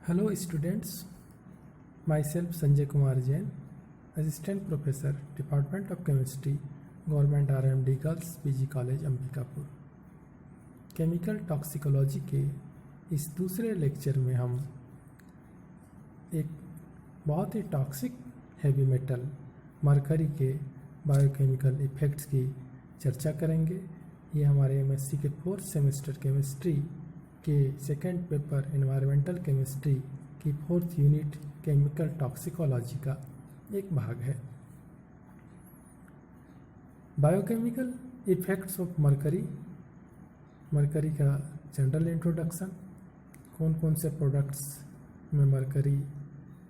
Hello students, myself Sanjay Kumar Jain, Assistant Professor, Department of Chemistry, Government RMD Girls PG College Ambikapur. Chemical toxicology के इस दूसरे lecture में हम एक बहुत ही टॉक्सिक हैवी मेटल मरकरी के बायोकेमिकल इफ़ेक्ट्स की चर्चा करेंगे। ये हमारे एमएससी के 4th सेमेस्टर केमिस्ट्री के सेकेंड पेपर एनवायरमेंटल केमिस्ट्री की 4th यूनिट केमिकल टॉक्सिकोलॉजी का एक भाग है। Biochemical effects of mercury, mercury का जनरल इंट्रोडक्शन, कौन कौन से प्रोडक्ट्स में मरकरी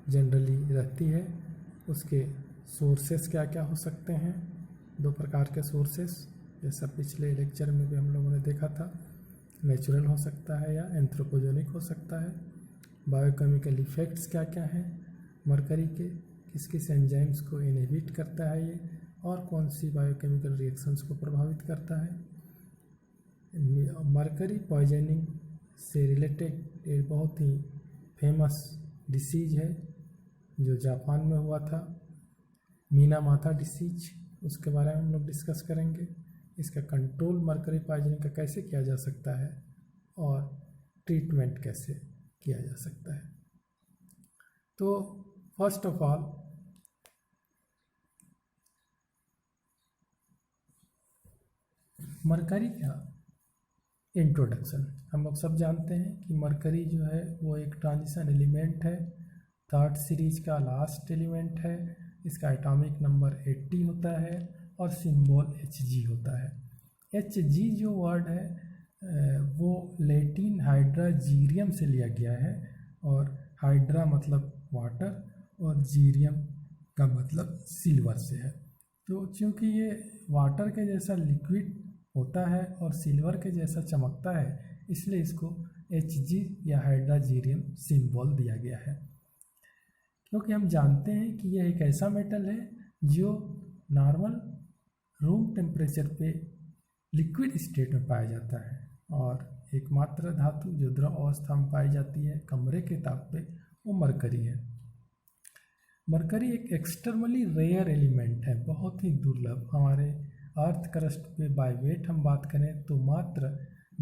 जनरली रहती है, उसके सोर्सेस क्या क्या हो सकते हैं, 2 प्रकार के सोर्सेस जैसा पिछले लेक्चर में भी हम लोगों ने देखा था, नेचुरल हो सकता है या एंथ्रोपोजेनिक हो सकता है। बायोकेमिकल इफ़ेक्ट्स क्या क्या हैं मरकरी के, किस किस एंजाइम्स को इनहिबिट करता है ये, और कौन सी बायोकेमिकल रिएक्शंस को प्रभावित करता है। मरकरी पॉइजनिंग से रिलेटेड एक बहुत ही फेमस डिसीज है जो जापान में हुआ था, मीनामाथा डिसीज, उसके बारे में हम लोग डिस्कस करेंगे। इसका कंट्रोल मरकरी पॉइजनिंग का कैसे किया जा सकता है और ट्रीटमेंट कैसे किया जा सकता है। तो फर्स्ट ऑफ ऑल मरकरी का इंट्रोडक्शन। हम लोग सब जानते हैं कि मरकरी जो है वो एक ट्रांजिशन एलिमेंट है, 3rd सीरीज का लास्ट एलिमेंट है। इसका एटॉमिक नंबर 80 होता है और सिंबल Hg होता है। Hg जो वर्ड है वो लैटिन हाइड्राजीरियम से लिया गया है, और हाइड्रा मतलब वाटर और जीरियम का मतलब सिल्वर से है। तो चूँकि ये वाटर के जैसा लिक्विड होता है और सिल्वर के जैसा चमकता है, इसलिए इसको Hg या हाइड्राजीरियम सिंबल दिया गया है। क्योंकि हम जानते हैं कि यह एक ऐसा मेटल है जो नॉर्मल रूम टेम्परेचर पे लिक्विड स्टेट में पाया जाता है, और एकमात्र धातु जो द्रव अवस्था में पाई जाती है कमरे के ताप पे, वो मरकरी है। मरकरी एक एक्सट्रीमली रेयर एलिमेंट है, बहुत ही दुर्लभ। हमारे अर्थ क्रस्ट पे बाय वेट हम बात करें तो मात्र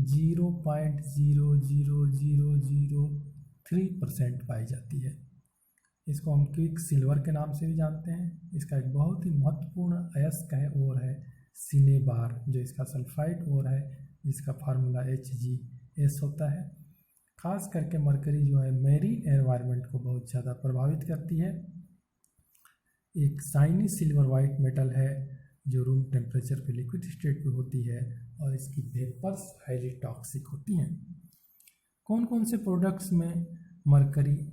0.00003% पाई जाती है। इसको हम क्विक सिल्वर के नाम से भी जानते हैं। इसका एक बहुत ही महत्वपूर्ण अयस्क है और है सिनेबार, जो इसका सल्फाइड और है, जिसका फार्मूला HgS होता है। खास करके मरकरी जो है मैरीन एनवायरनमेंट को बहुत ज़्यादा प्रभावित करती है। एक शाइनी सिल्वर वाइट मेटल है जो रूम टेम्परेचर पे लिक्विड स्टेट पे होती है, और इसकी वेपर्स हाईली टॉक्सिक होती हैं। कौन कौन से प्रोडक्ट्स में मरकरी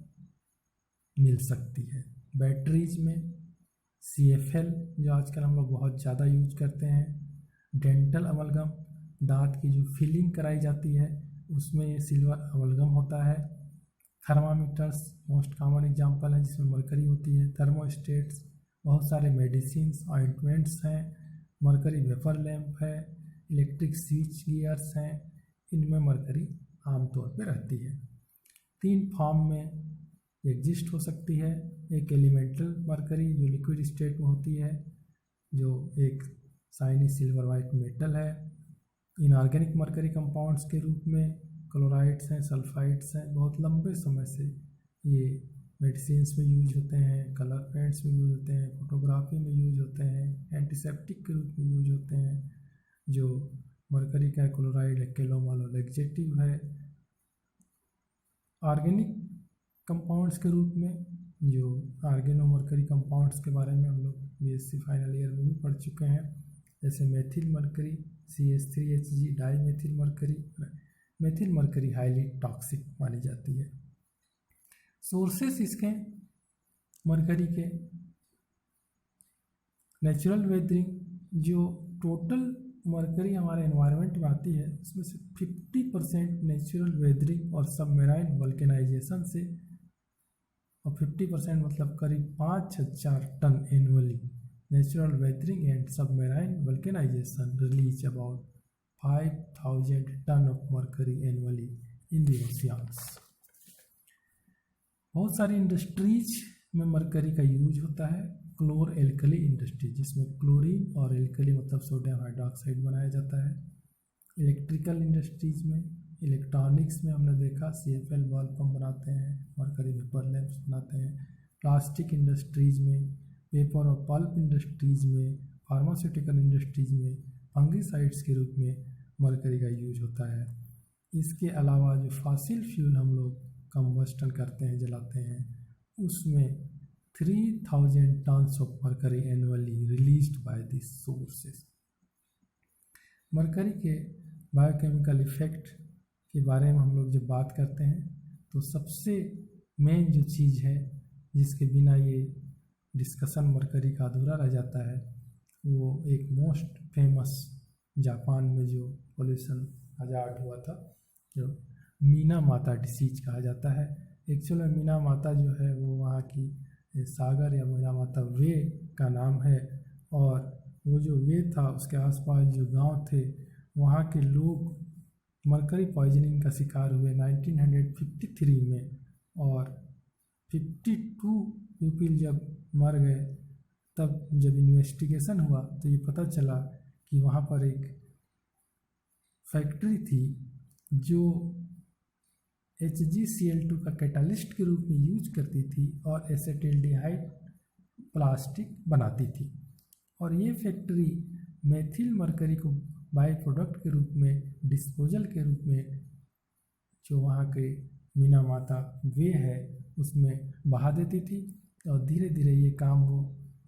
मिल सकती है? बैटरीज में CFL जो आजकल हम लोग बहुत ज़्यादा यूज करते हैं, डेंटल अमलगम, दांत की जो फिलिंग कराई जाती है उसमें ये सिल्वर अमलगम होता है। थर्मामीटर्स मोस्ट कॉमन एग्जांपल है जिसमें मरकरी होती है। थर्मोस्टेट्स, बहुत सारे मेडिसिन्स, ऑइंटमेंट्स हैं, मरकरी वेपर लैंप है, इलेक्ट्रिक स्विच गियर्स हैं, इनमें मरकरी आमतौर पर रहती है। 3 फॉर्म में एग्जिस्ट हो सकती है। एक एलिमेंटल मरकरी जो लिक्विड स्टेट में होती है, जो एक शाइनी सिल्वर वाइट मेटल है। इनऑर्गेनिक मरकरी कंपाउंड्स के रूप में क्लोराइड्स हैं, सल्फाइड्स हैं, बहुत लंबे समय से ये मेडिसिन्स में यूज होते हैं, कलर पेंट्स में यूज होते हैं, फोटोग्राफी में यूज होते हैं, एंटीसेप्टिक के रूप में यूज होते हैं। जो मरकरी का क्लोराइड एक्लोमालोलेक्जेटिव है। ऑर्गेनिक कंपाउंड्स के रूप में जो ऑर्गेनोमरकरी कंपाउंड्स के बारे में हम लोग BSc फाइनल ईयर में भी पढ़ चुके हैं, जैसे methyl mercury, CH3Hg, dimethyl mercury. Methyl mercury highly toxic मानी जाती है। सोर्सेस इसके मरकरी के नेचुरल वेदरिंग, जो टोटल मरकरी हमारे एनवायरनमेंट में आती है उसमें से 50% नेचुरल वेदरिंग और सबमेराइन वल्केनाइजेशन से, और 50% मतलब करीब 5000 ton annually natural weathering and submarine vulcanization release about 5000 ton of mercury annually in the oceans. बहुत सारी इंडस्ट्रीज में मरकरी का यूज होता है। क्लोर एल्कली इंडस्ट्री, जिसमें क्लोरीन और एल्कली मतलब सोडियम हाइड्रोक्साइड बनाया जाता है। इलेक्ट्रिकल इंडस्ट्रीज में, इलेक्ट्रॉनिक्स में हमने देखा CFL बल्ब पंप बनाते हैं, मरकरी वेपर लैंप्स बनाते हैं। प्लास्टिक इंडस्ट्रीज में, पेपर और पल्प इंडस्ट्रीज में, फार्मास्यूटिकल इंडस्ट्रीज में फंगिसाइड्स के रूप में मरकरी का यूज होता है। इसके अलावा जो फॉसिल फ्यूल हम लोग कंबस्टन करते हैं, जलाते हैं, उसमें 3000 tons of mercury annually released by this sources. Mercury के बायोकेमिकल इफेक्ट के बारे में हम लोग जब बात करते हैं तो सबसे मेन जो चीज़ है जिसके बिना ये डिस्कशन मरकरी का अधूरा रह जाता है, वो एक मोस्ट फेमस जापान में जो पोल्यूशन हजार्ड हुआ था, जो मीना माता डिसीज कहा जाता है। एक्चुअल में मीना माता जो है वो वहाँ की सागर या मीना माता वे का नाम है, और वो जो वे था उसके आसपास जो गांव थे वहाँ के लोग मरकरी पॉइजनिंग का शिकार हुए 1953 में, और 52 पीपल जब मर गए तब जब इन्वेस्टिगेशन हुआ तो ये पता चला कि वहाँ पर एक फैक्ट्री थी जो HgCl2 का कैटालिस्ट के रूप में यूज करती थी और एसेटिल्डिहाइड प्लास्टिक बनाती थी, और ये फैक्ट्री मेथिल मरकरी को बाई प्रोडक्ट के रूप में, डिस्पोजल के रूप में जो वहाँ के मीना माता वे है उसमें बहा देती थी। और धीरे धीरे ये काम वो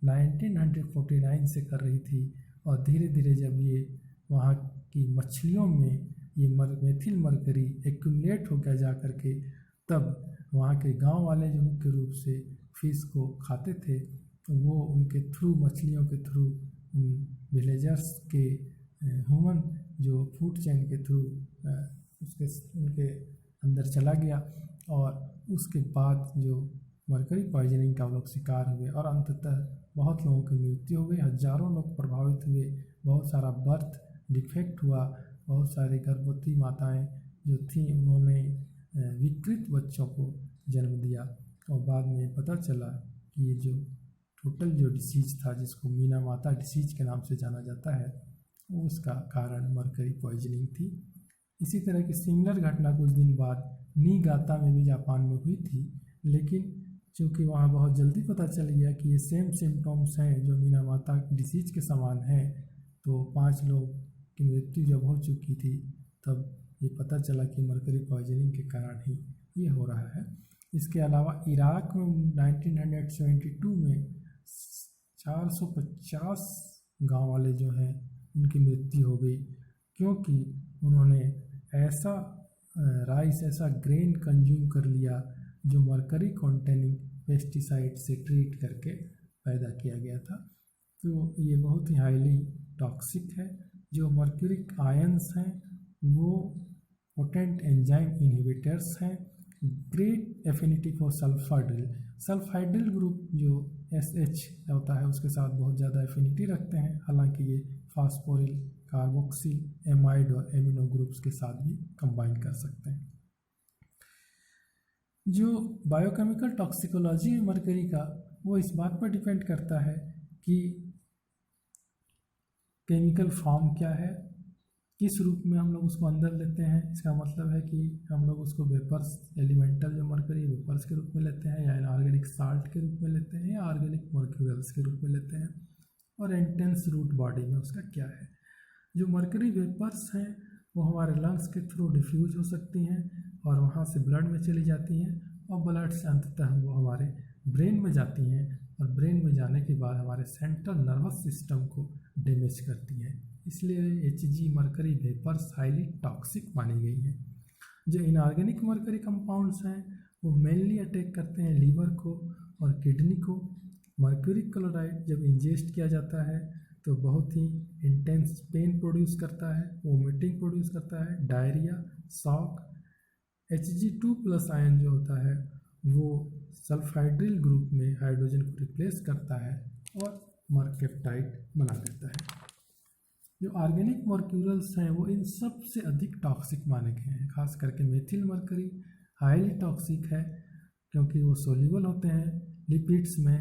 1949 से कर रही थी, और धीरे धीरे जब ये वहाँ की मछलियों में ये मेथिल मरकरी एक्यूमुलेट हो गया जा करके, तब वहाँ के गांव वाले जो मुख्य रूप से फिश को खाते थे तो वो उनके थ्रू, मछलियों के थ्रू, विलेजर्स के ह्यूमन जो फूड चेन के थ्रू उनके अंदर चला गया, और उसके बाद जो मरकरी पॉइजनिंग का लोग शिकार हुए और अंततः बहुत लोगों की मृत्यु हो गई, हजारों लोग प्रभावित हुए, बहुत सारा बर्थ डिफेक्ट हुआ, बहुत सारी गर्भवती माताएं जो थीं उन्होंने विकृत बच्चों को जन्म दिया, और बाद में पता चला कि ये जो टोटल जो डिसीज था जिसको मीना माता डिसीज के नाम से जाना जाता है, उसका कारण मरकरी पॉइजनिंग थी। इसी तरह की सिमिलर घटना कुछ दिन बाद नीगाता में भी जापान में हुई थी, लेकिन चूँकि वहाँ बहुत जल्दी पता चल गया कि ये सेम सिम्टम्स हैं जो मीना माता डिसीज के समान हैं, तो 5 लोग की मृत्यु जब हो चुकी थी तब ये पता चला कि मरकरी पॉइजनिंग के कारण ही ये हो रहा है। इसके अलावा इराक में 1972 में 450 गांव वाले जो हैं उनकी मृत्यु हो गई, क्योंकि उन्होंने ऐसा राइस, ऐसा ग्रेन कंज्यूम कर लिया जो मरकरी कंटेनिंग पेस्टिसाइड से ट्रीट करके पैदा किया गया था। तो ये बहुत ही हाईली टॉक्सिक है। जो मर्क्यूरिक आयंस हैं वो पोटेंट एंजाइम इनहिबिटर्स हैं, ग्रेट एफिनिटी फॉर सल्फाइडिल ग्रुप जो SH होता है उसके साथ बहुत ज़्यादा एफिनिटी रखते हैं, हालांकि ये फास्फोरिल, कार्बोक्सिल, एमाइड और एमिनो ग्रुप्स के साथ भी कंबाइन कर सकते हैं। जो बायोकेमिकल टॉक्सिकोलॉजी है मरकरी का, वो इस बात पर डिपेंड करता है कि केमिकल फॉर्म क्या है, किस रूप में हम लोग उसको अंदर लेते हैं। इसका मतलब है कि हम लोग उसको वेपर्स, एलिमेंटल जो मरकरी वेपर्स के रूप में लेते हैं, या इनऑर्गेनिक साल्ट के रूप में लेते हैं, या ऑर्गेनिक मर्क्यूरल्स के रूप में लेते हैं, और इंटेंस रूट बॉडी में उसका क्या है। जो मरकरी वेपर्स हैं वो हमारे लंग्स के थ्रू डिफ्यूज हो सकती हैं और वहाँ से ब्लड में चली जाती हैं, और ब्लड से अंततः वो हमारे ब्रेन में जाती हैं, और ब्रेन में जाने के बाद हमारे सेंट्रल नर्वस सिस्टम को डैमेज करती हैं। इसलिए Hg mercury vapours highly toxic मानी गई हैं। जो इनऑर्गेनिक मरकरी कंपाउंड्स हैं वो मेनली अटैक करते हैं लीवर को और किडनी को। मर्क्यूरिक क्लोराइड जब इंजेस्ट किया जाता है तो बहुत ही इंटेंस पेन प्रोड्यूस करता है, वोमिटिंग प्रोड्यूस करता है, डायरिया, शॉक। Hg2+ आयन जो होता है वो सल्फाइड्रिल ग्रुप में हाइड्रोजन को रिप्लेस करता है और मर्केप्टाइड बना देता है। जो ऑर्गेनिक मर्क्यूरल्स हैं वो इन सब से अधिक टॉक्सिक माने गए हैं, खास करके मेथिल मरकरी हाईली टॉक्सिक है, क्योंकि वो सोल्यूबल होते हैं लिपिड्स में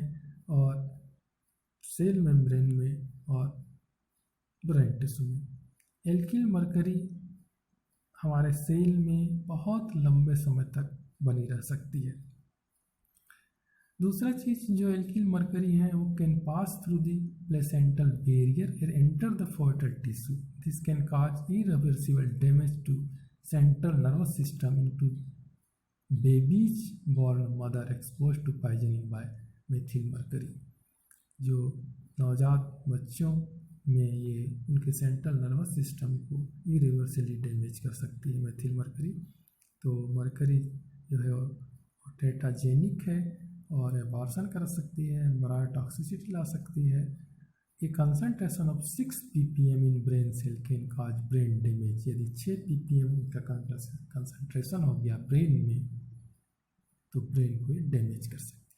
और सेल मेम्ब्रेन में और ब्रेन टिश्यू में। एल्किल मरकरी हमारे सेल में बहुत लंबे समय तक बनी रह सकती है। दूसरा चीज़ जो एल्किल मरकरी है वो can pass through the placental barrier and enter the foetal tissue. This can cause irreversible damage to central nervous system in to babies born mother expose to poisoning by methyl mercury. जो नवजात बच्चों में ये उनके central nervous system को irreversibly damage कर सकती है मेथिल मरकरी। तो मरकरी जो है वो टेट्राजेनिक है और एबॉर्शन कर सकती है, टॉक्सिसिटी ला सकती है। A concentration of 6 ppm in brain cell can cause brain damage. यदि 6 ppm का कंसंट्रेशन हो गया ब्रेन में तो ब्रेन को डैमेज कर सकती है।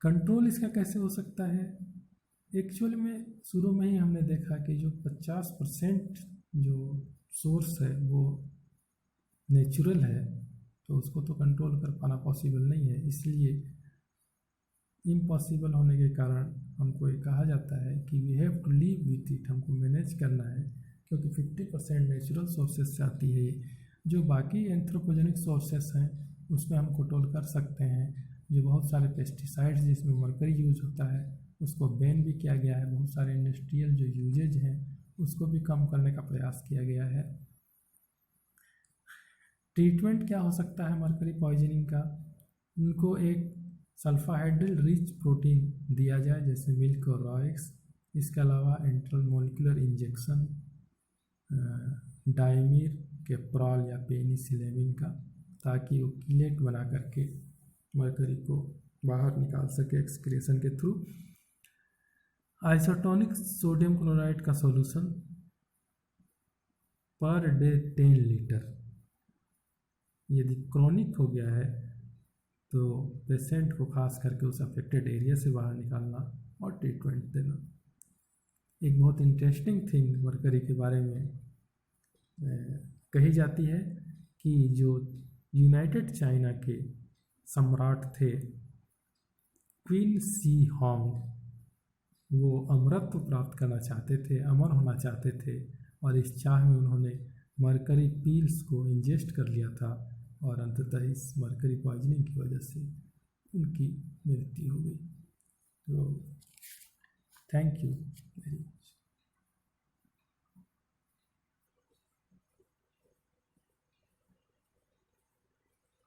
कंट्रोल इसका कैसे हो सकता है? एक्चुअल में शुरू में ही हमने देखा कि जो 50% जो सोर्स है वो नेचुरल है, तो उसको तो कंट्रोल कर पाना पॉसिबल नहीं है। इसलिए इम्पॉसिबल होने के कारण हमको ये कहा जाता है कि we have to live with it, हमको मैनेज करना है, क्योंकि 50% नेचुरल सोर्सेस से आती है। जो बाकी एंथ्रोपोजेनिक सोर्सेस हैं उसमें हम कंट्रोल कर सकते हैं। जो बहुत सारे पेस्टिसाइड्स जिसमें मरकरी यूज होता है उसको बैन भी किया गया है। बहुत सारे इंडस्ट्रियल जो यूजेज हैं उसको भी कम करने का प्रयास किया गया है। ट्रीटमेंट क्या हो सकता है मरकरी पॉइजनिंग का? उनको एक सल्फाहाइड्रिल रिच प्रोटीन दिया जाए जैसे मिल्क और रॉ एग्स। इसके अलावा इंट्रामोलिकुलर इंजेक्शन डायमीर कैप्रोल या पेनिसिलेमिन का, ताकि वो किलेट बना करके मरकरी को बाहर निकाल सके एक्सक्रेशन के थ्रू। आइसोटोनिक सोडियम क्लोराइड का सॉल्यूशन पर डे 10 लीटर। यदि क्रॉनिक हो गया है तो पेशेंट को खास करके उस अफेक्टेड एरिया से बाहर निकालना और ट्रीटमेंट देना। एक बहुत इंटरेस्टिंग थिंग मरकरी के बारे में कही जाती है कि जो यूनाइटेड चाइना के सम्राट थे क्वीन शी होंग, वो अमरत्व प्राप्त करना चाहते थे, अमर होना चाहते थे, और इस चाह में उन्होंने मरकरी पील्स को इंजेस्ट कर लिया था और अंततः इस मरकरी पॉइजनिंग की वजह से उनकी मृत्यु हो गई। तो थैंक यू वेरी मच।